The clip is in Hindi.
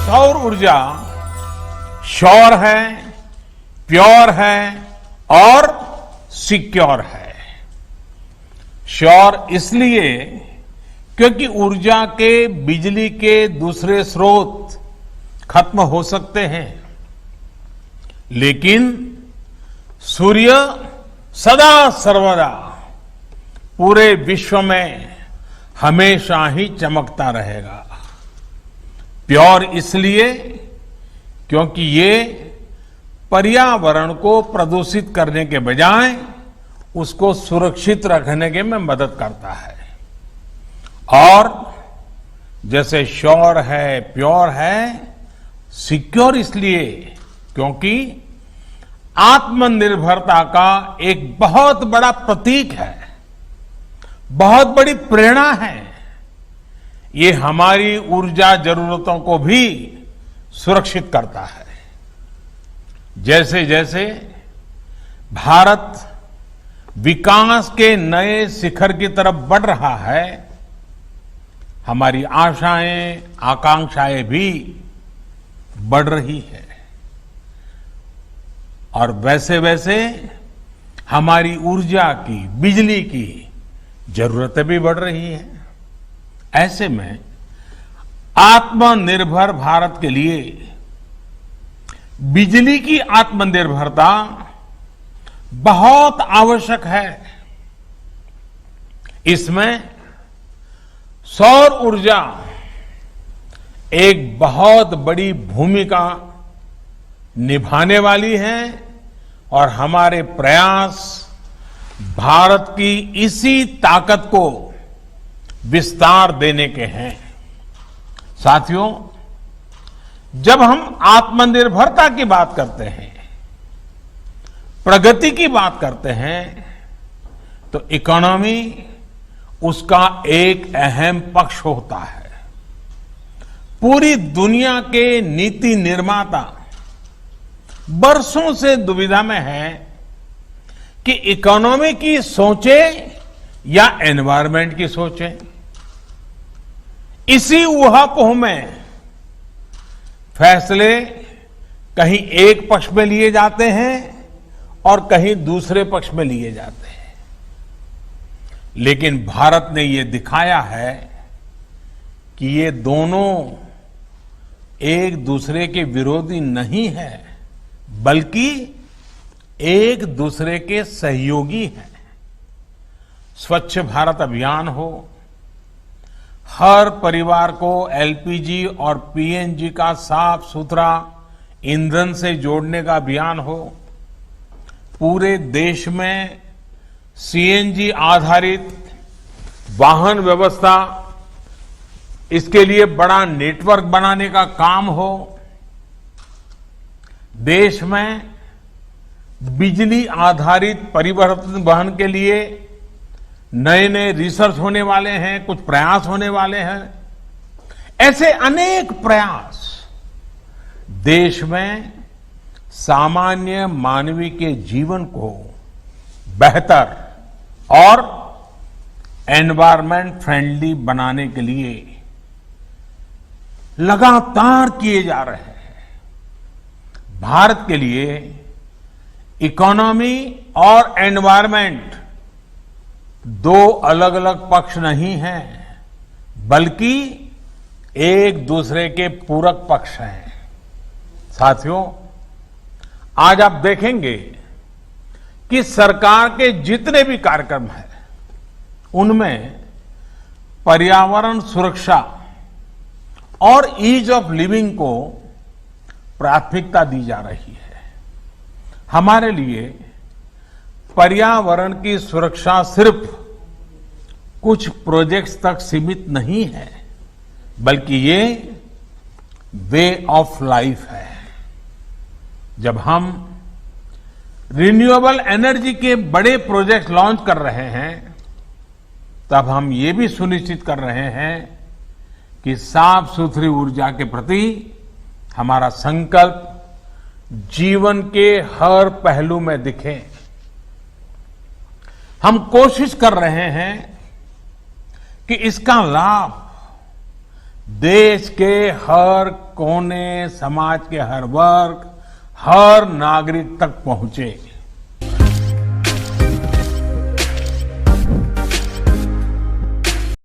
सौर ऊर्जा श्योर है, प्योर है और सिक्योर है। श्योर इसलिए क्योंकि ऊर्जा के बिजली के दूसरे स्रोत खत्म हो सकते हैं, लेकिन सूर्य सदा सर्वदा पूरे विश्व में हमेशा ही चमकता रहेगा। प्योर इसलिए क्योंकि ये पर्यावरण को प्रदूषित करने के बजाय उसको सुरक्षित रखने के में मदद करता है। और जैसे श्योर है, प्योर है, सिक्योर इसलिए क्योंकि आत्मनिर्भरता का एक बहुत बड़ा प्रतीक है, बहुत बड़ी प्रेरणा है। ये हमारी ऊर्जा जरूरतों को भी सुरक्षित करता है। जैसे जैसे भारत विकास के नए शिखर की तरफ बढ़ रहा है, हमारी आशाएं, आकांक्षाएं भी बढ़ रही है और वैसे वैसे हमारी ऊर्जा की, बिजली की जरूरतें भी बढ़ रही हैं। ऐसे में आत्मनिर्भर भारत के लिए बिजली की आत्मनिर्भरता बहुत आवश्यक है। इसमें सौर ऊर्जा एक बहुत बड़ी भूमिका निभाने वाली है और हमारे प्रयास भारत की इसी ताकत को विस्तार देने के हैं। साथियों, जब हम आत्मनिर्भरता की बात करते हैं, प्रगति की बात करते हैं, तो इकोनॉमी उसका एक अहम पक्ष होता है। पूरी दुनिया के नीति निर्माता बरसों से दुविधा में है कि इकोनॉमी की सोचे या एनवायरमेंट की सोचे। इसी ऊहापोह में फैसले कहीं एक पक्ष में लिए जाते हैं और कहीं दूसरे पक्ष में लिए जाते हैं। लेकिन भारत ने ये दिखाया है कि ये दोनों एक दूसरे के विरोधी नहीं है, बल्कि एक दूसरे के सहयोगी हैं। स्वच्छ भारत अभियान हो, हर परिवार को एलपीजी और पीएनजी का साफ सुथरा ईंधन से जोड़ने का अभियान हो, पूरे देश में सीएनजी आधारित वाहन व्यवस्था, इसके लिए बड़ा नेटवर्क बनाने का काम हो, देश में बिजली आधारित परिवर्तन वहन के लिए नए नए रिसर्च होने वाले हैं, कुछ प्रयास होने वाले हैं। ऐसे अनेक प्रयास देश में सामान्य मानवीय के जीवन को बेहतर और एनवायरमेंट फ्रेंडली बनाने के लिए लगातार किए जा रहे हैं। भारत के लिए इकोनॉमी और एनवायरमेंट दो अलग अलग पक्ष नहीं हैं, बल्कि एक दूसरे के पूरक पक्ष हैं। साथियों, आज आप देखेंगे कि सरकार के जितने भी कार्यक्रम हैं, उनमें पर्यावरण सुरक्षा और ईज ऑफ लिविंग को प्राथमिकता दी जा रही है। हमारे लिए पर्यावरण की सुरक्षा सिर्फ कुछ प्रोजेक्ट्स तक सीमित नहीं है, बल्कि ये वे ऑफ लाइफ है। जब हम रिन्यूएबल एनर्जी के बड़े प्रोजेक्ट लॉन्च कर रहे हैं, तब हम ये भी सुनिश्चित कर रहे हैं कि साफ सुथरी ऊर्जा के प्रति हमारा संकल्प जीवन के हर पहलू में दिखे। हम कोशिश कर रहे हैं कि इसका लाभ देश के हर कोने, समाज के हर वर्ग, हर नागरिक तक पहुंचे।